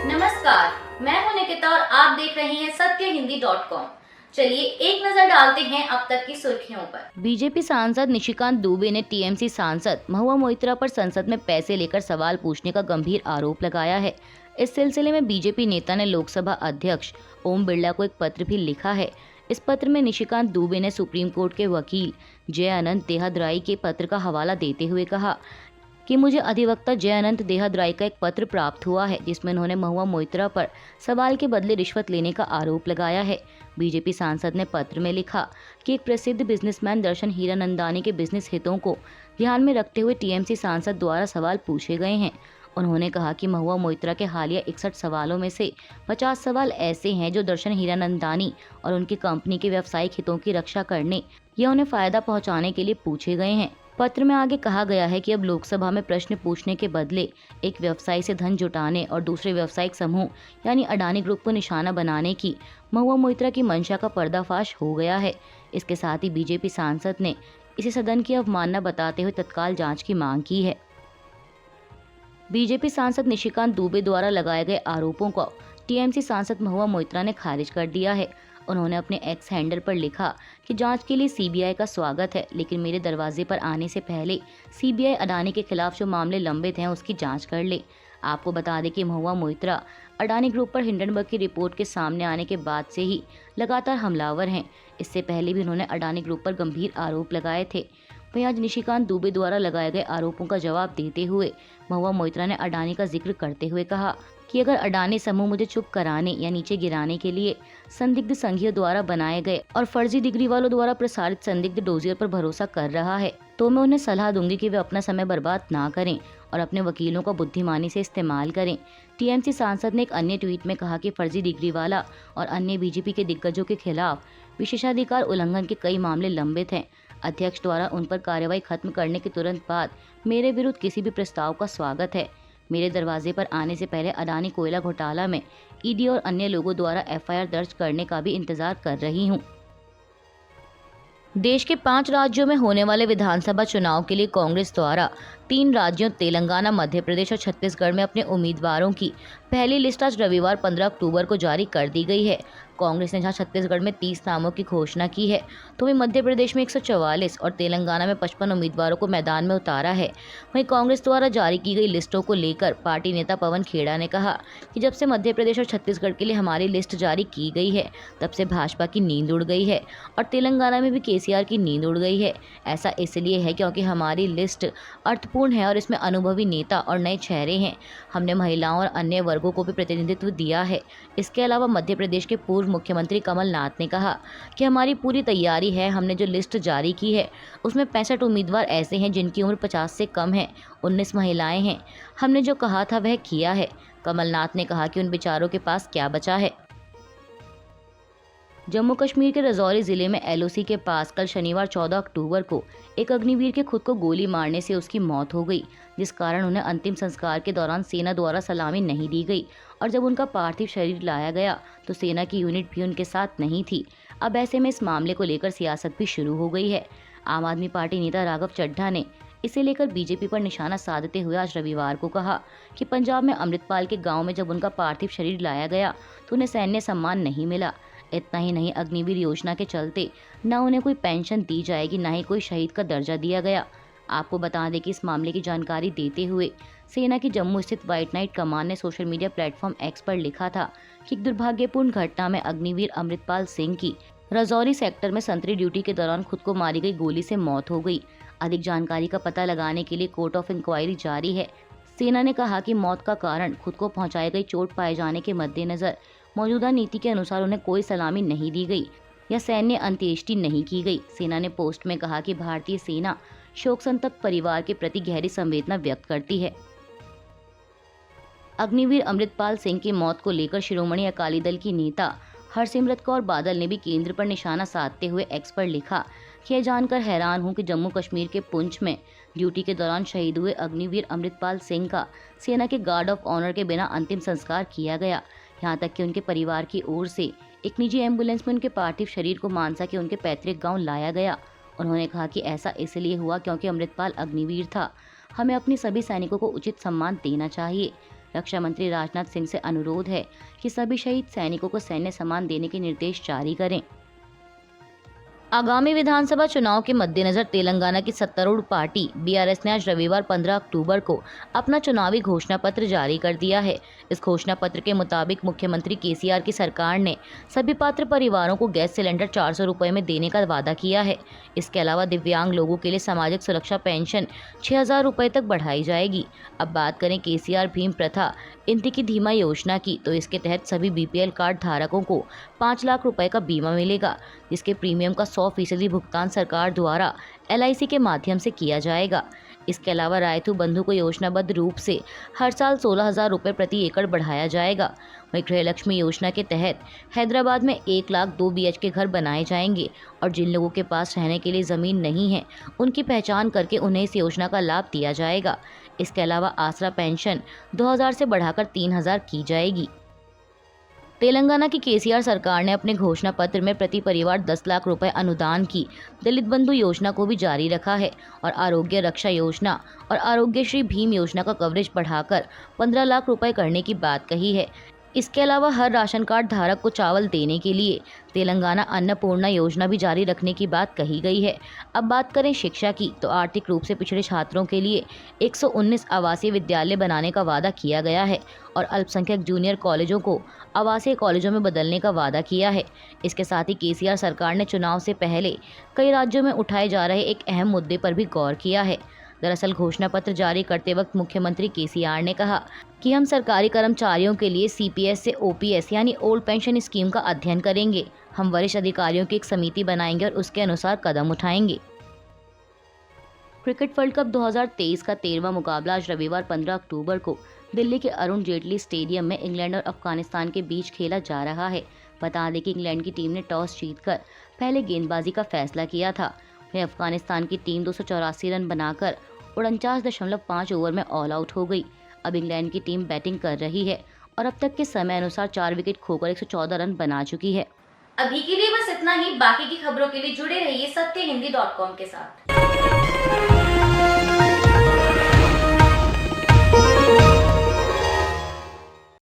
नमस्कार, मैं हूं निकिता और आप देख रहे हैं सत्यहिंदी.com। चलिए एक नजर डालते हैं अब तक की सुर्खियों पर। बीजेपी सांसद निशिकांत दुबे ने टीएमसी सांसद महुआ मोइत्रा पर संसद में पैसे लेकर सवाल पूछने का गंभीर आरोप लगाया है। इस सिलसिले में बीजेपी नेता ने लोकसभा अध्यक्ष ओम बिरला को एक पत्र भी लिखा है। इस पत्र में निशिकांत दुबे ने सुप्रीम कोर्ट के वकील जय अनंत देहदराई के पत्र का हवाला देते हुए कहा कि मुझे अधिवक्ता जय अनंत देहदराई का एक पत्र प्राप्त हुआ है जिसमें उन्होंने महुआ मोइत्रा पर सवाल के बदले रिश्वत लेने का आरोप लगाया है। बीजेपी सांसद ने पत्र में लिखा कि एक प्रसिद्ध बिजनेसमैन दर्शन हीरानंदानी के बिजनेस हितों को ध्यान में रखते हुए टीएमसी सांसद द्वारा सवाल पूछे गए हैं। उन्होंने कहा कि महुआ मोइत्रा के हालिया 61 सवालों में से 50 सवाल ऐसे हैं जो दर्शन हीरानंदानी और उनकी कंपनी के व्यावसायिक हितों की रक्षा करने या उन्हें फायदा पहुंचाने के लिए पूछे गए हैं। पत्र में आगे कहा गया है कि अब लोकसभा में प्रश्न पूछने के बदले एक व्यवसायी से धन जुटाने और दूसरे व्यावसायिक समूह यानी अडानी ग्रुप को निशाना बनाने की महुआ मोइत्रा की मंशा का पर्दाफाश हो गया है। इसके साथ ही बीजेपी सांसद ने इसे सदन की अवमानना बताते हुए तत्काल जांच की मांग की है। बीजेपी सांसद निशिकांत दुबे द्वारा लगाए गए आरोपों को टीएमसी सांसद महुआ मोइत्रा ने खारिज कर दिया है। उन्होंने अपने एक्स हैंडल पर लिखा कि जांच के लिए सीबीआई का स्वागत है, लेकिन मेरे दरवाजे पर आने से पहले सीबीआई अडानी के खिलाफ जो मामले लंबित हैं उसकी जांच कर ले। आपको बता दें कि महुआ मोइत्रा अडानी ग्रुप पर हिंडनबर्ग की रिपोर्ट के सामने आने के बाद से ही लगातार हमलावर हैं। इससे पहले भी उन्होंने अडानी ग्रुप पर गंभीर आरोप लगाए थे। वहीं आज निशिकांत दुबे द्वारा लगाए गए आरोपों का जवाब देते हुए महुआ मोइत्रा ने अडानी का जिक्र करते हुए कहा कि अगर अडानी समूह मुझे चुप कराने या नीचे गिराने के लिए संदिग्ध संघियों द्वारा बनाए गए और फर्जी डिग्री वालों द्वारा प्रसारित संदिग्ध डोजियर पर भरोसा कर रहा है तो मैं उन्हें सलाह दूंगी कि वे अपना समय बर्बाद ना करें और अपने वकीलों का बुद्धिमानी से इस्तेमाल करें। टीएमसी सांसद ने एक अन्य ट्वीट में कहा कि फर्जी डिग्री वाला और अन्य बीजेपी के दिग्गजों के खिलाफ विशेषाधिकार उल्लंघन के कई मामले लंबित हैं। अध्यक्ष द्वारा उन पर कार्रवाई खत्म करने के तुरंत बाद मेरे विरुद्ध किसी भी प्रस्ताव का स्वागत है। मेरे दरवाजे पर आने से पहले अडानी कोयला घोटाला में ईडी और अन्य लोगों द्वारा एफआईआर दर्ज करने का भी इंतजार कर रही हूं। देश के 5 राज्यों में होने वाले विधानसभा चुनाव के लिए कांग्रेस द्वारा 3 राज्यों तेलंगाना, मध्य प्रदेश और छत्तीसगढ़ में अपने उम्मीदवारों की पहली लिस्ट आज रविवार 15 अक्टूबर को जारी कर दी गई है। कांग्रेस ने जहां छत्तीसगढ़ में 30 नामों की घोषणा की है तो वहीं मध्य प्रदेश में 144 और तेलंगाना में 55 उम्मीदवारों को मैदान में उतारा है। वहीं कांग्रेस द्वारा जारी की गई लिस्टों को लेकर पार्टी नेता पवन खेड़ा ने कहा कि जब से मध्य प्रदेश और छत्तीसगढ़ के लिए हमारी लिस्ट जारी की गई है तब से भाजपा की नींद उड़ गई है और तेलंगाना में भी केसीआर की नींद उड़ गई है। ऐसा इसलिए है क्योंकि हमारी लिस्ट अर्थपूर्ण है और इसमें अनुभवी नेता और नए चेहरे हैं। हमने महिलाओं और अन्य वर्गों को भी प्रतिनिधित्व दिया है। इसके अलावा मध्य प्रदेश के पूर्व मुख्यमंत्री कमलनाथ ने कहा कि हमारी पूरी तैयारी है। हमने जो लिस्ट जारी की है उसमें 65 उम्मीदवार ऐसे हैं जिनकी उम्र 50 से कम है, 19 महिलाएं हैं। हमने जो कहा था वह किया है। कमलनाथ ने कहा कि उन बेचारों के पास क्या बचा है। जम्मू कश्मीर के राजौरी जिले में एलओसी के पास कल शनिवार 14 अक्टूबर को एक अग्निवीर के खुद को गोली मारने से उसकी मौत हो गई, जिस कारण उन्हें अंतिम संस्कार के दौरान सेना द्वारा सलामी नहीं दी गई और जब उनका पार्थिव शरीर लाया गया तो सेना की यूनिट भी उनके साथ नहीं थी। अब ऐसे में इस मामले को लेकर सियासत भी शुरू हो गई है। आम आदमी पार्टी नेता राघव चड्ढा ने इसे लेकर बीजेपी पर निशाना साधते हुए आज रविवार को कहा कि पंजाब में अमृतपाल के गांव में जब उनका पार्थिव शरीर लाया गया तो उन्हें सैन्य सम्मान नहीं मिला। इतना ही नहीं, अग्निवीर योजना के चलते न उन्हें कोई पेंशन दी जाएगी न ही कोई शहीद का दर्जा दिया गया। आपको बता दें कि इस मामले की जानकारी देते हुए सेना की जम्मू स्थित व्हाइट नाइट कमान ने सोशल मीडिया प्लेटफॉर्म एक्स पर लिखा था कि एक दुर्भाग्यपूर्ण घटना में अग्निवीर अमृतपाल सिंह की राजौरी सेक्टर में संतरी ड्यूटी के दौरान खुद को मारी गई गोली से मौत हो गई। अधिक जानकारी का पता लगाने के लिए कोर्ट ऑफ इंक्वायरी जारी है। सेना ने कहा कि मौत का कारण खुद को पहुंचाई गई चोट पाए जाने के मद्देनजर मौजूदा नीति के अनुसार उन्हें कोई सलामी नहीं दी गई या सैन्य अंत्येष्टि नहीं की गई। सेना ने पोस्ट में कहा कि भारतीय सेना शोक संतप्त परिवार के प्रति गहरी संवेदना व्यक्त करती है। अग्निवीर अमृतपाल सिंह की मौत को लेकर शिरोमणि अकाली दल की नेता हरसिमरत कौर बादल ने भी केंद्र पर निशाना साधते हुए एक्स पर लिखा कि यह जानकर हैरान हूं कि जम्मू कश्मीर के पुंछ में ड्यूटी के दौरान शहीद हुए अग्निवीर अमृतपाल सिंह का सेना के गार्ड ऑफ ऑनर के बिना अंतिम संस्कार किया गया। यहाँ तक कि उनके परिवार की ओर से एक निजी एम्बुलेंस में उनके पार्थिव शरीर को मानसा के उनके पैतृक गांव लाया गया। उन्होंने कहा कि ऐसा इसलिए हुआ क्योंकि अमृतपाल अग्निवीर था। हमें अपने सभी सैनिकों को उचित सम्मान देना चाहिए। रक्षा मंत्री राजनाथ सिंह से अनुरोध है कि सभी शहीद सैनिकों को सैन्य सम्मान देने के निर्देश जारी करें। आगामी विधानसभा चुनाव के मद्देनजर तेलंगाना की सत्तारूढ़ पार्टी बीआरएस ने आज रविवार 15 अक्टूबर को अपना चुनावी घोषणा पत्र जारी कर दिया है। इस घोषणा पत्र के मुताबिक मुख्यमंत्री केसीआर की सरकार ने सभी पात्र परिवारों को गैस सिलेंडर 400 रुपये में देने का वादा किया है। इसके अलावा दिव्यांग लोगों के लिए सामाजिक सुरक्षा पेंशन 6,000 रुपये तक बढ़ाई जाएगी। अब बात करें केसीआर भीम प्रथा इंदिकी धीमा योजना की, तो इसके तहत सभी बीपीएल कार्ड धारकों को 5 लाख रुपए का बीमा मिलेगा, जिसके प्रीमियम का 100% भुगतान सरकार द्वारा LIC के माध्यम से किया जाएगा। इसके अलावा रायतू बंधु को योजनाबद्ध रूप से हर साल 16,000 रुपये प्रति एकड़ बढ़ाया जाएगा। वहीं गृहलक्ष्मी योजना के तहत हैदराबाद में 1 लाख 2 BHK घर बनाए जाएंगे और जिन लोगों के पास रहने के लिए ज़मीन नहीं है उनकी पहचान करके उन्हें इस योजना का लाभ दिया जाएगा। इसके अलावा आसरा पेंशन 2,000 से बढ़ाकर 3,000 की जाएगी। तेलंगाना की केसीआर सरकार ने अपने घोषणा पत्र में प्रति परिवार 10 लाख रुपए अनुदान की दलित बंधु योजना को भी जारी रखा है और आरोग्य रक्षा योजना और आरोग्यश्री भीम योजना का कवरेज बढ़ाकर 15 लाख रुपए करने की बात कही है। इसके अलावा हर राशन कार्ड धारक को चावल देने के लिए तेलंगाना अन्नपूर्णा योजना भी जारी रखने की बात कही गई है। अब बात करें शिक्षा की, तो आर्थिक रूप से पिछड़े छात्रों के लिए 119 आवासीय विद्यालय बनाने का वादा किया गया है और अल्पसंख्यक जूनियर कॉलेजों को आवासीय कॉलेजों में बदलने का वादा किया है। इसके साथ ही केसीआर सरकार ने चुनाव से पहले कई राज्यों में उठाए जा रहे एक अहम मुद्दे पर भी गौर किया है। दरअसल घोषणा पत्र जारी करते वक्त मुख्यमंत्री केसीआर ने कहा कि हम सरकारी कर्मचारियों के लिए CPS से OPS यानी ओल्ड पेंशन स्कीम का अध्ययन करेंगे। हम वरिष्ठ अधिकारियों की एक समिति बनाएंगे और उसके अनुसार कदम उठाएंगे। क्रिकेट वर्ल्ड कप 2023 का 13वां मुकाबला आज रविवार 15 अक्टूबर को दिल्ली के अरुण जेटली स्टेडियम में इंग्लैंड और अफगानिस्तान के बीच खेला जा रहा है। बता दें कि इंग्लैंड की टीम ने टॉस जीतकर पहले गेंदबाजी का फैसला किया था। वहीं अफगानिस्तान की टीम 284 रन बनाकर 49.5 ओवर में ऑल आउट हो गई। अब इंग्लैंड की टीम बैटिंग कर रही है और अब तक के समय अनुसार 4 विकेट खोकर 114 रन बना चुकी है। अभी के लिए बस इतना ही। बाकी की खबरों के लिए जुड़े रहिए सत्यहिंदी.com के साथ।